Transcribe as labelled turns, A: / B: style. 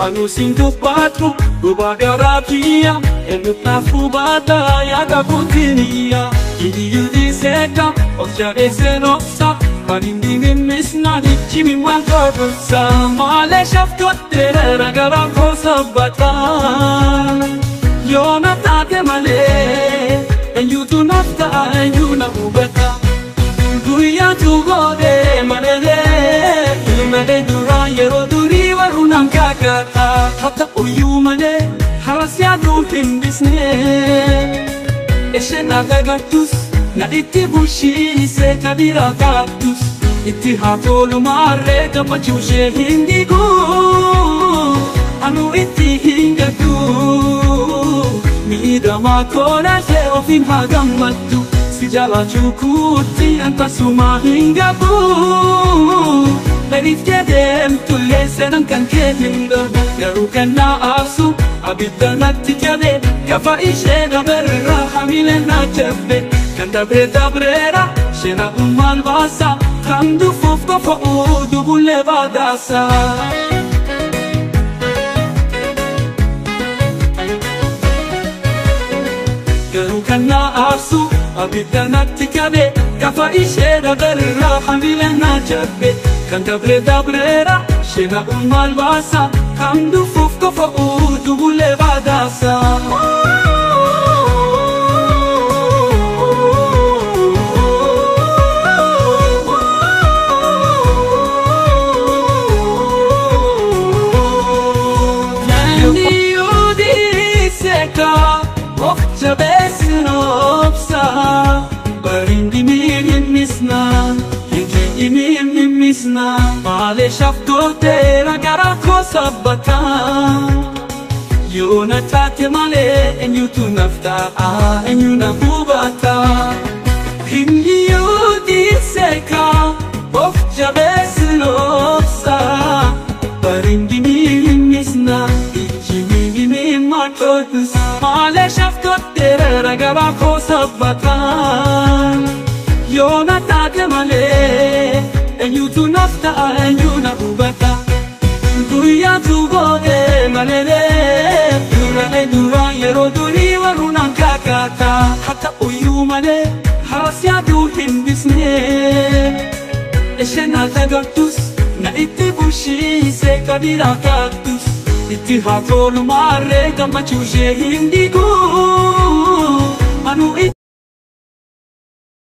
A: anu sinto patro Uba garapia Enutna fubata Yaga putinia Gidi yudi seka Osja ese nopsa Parindinin misnani Chimi wankarsa Male shaftotte Ragara kosa bata Yona tate male And you do not die And you na ubata Duya tu gode Malele Male dura Yero duri warunang kakata Hata uyu male Halasya dupin bisne Eshe nagagatus Na iti bushi Se kadira kaktus Iti hatolu mare Kapachushe hindi ko Anu iti hingatu Midama kona se ofin hagamatu Si jala chukuti anta suma hingabu Merit kedem tulle senang kan kedinda Garukan na asu abidda natti kade Kafa ishe da berra hamile na chebbe Kanda breda brera shena ummal basa Kandu fuf kofa udu bulle badasa Garukan na asu abidda natti kade Kafa ishe da berra hamile na chebbe Kanda breda brera shena ummal basa Kandu fuf kofa udu bulle badasa Male shaftote ragara kosa bata Yuna tate male and you tu nafta and you na bubata Hindi yu di seka of jabes lopsa Parindi mi misna ichi mi martotus Male shaftote ragara kosa bata Yuna tate male And you do not die, and you na ubata Duya tu gode malele Durane dura yero duri warunang kakata Hata uyu male Halasya du hindisne Eshe na tagatus Na iti bushi se kadira kaktus Iti hatolu mare kamachushe hindiku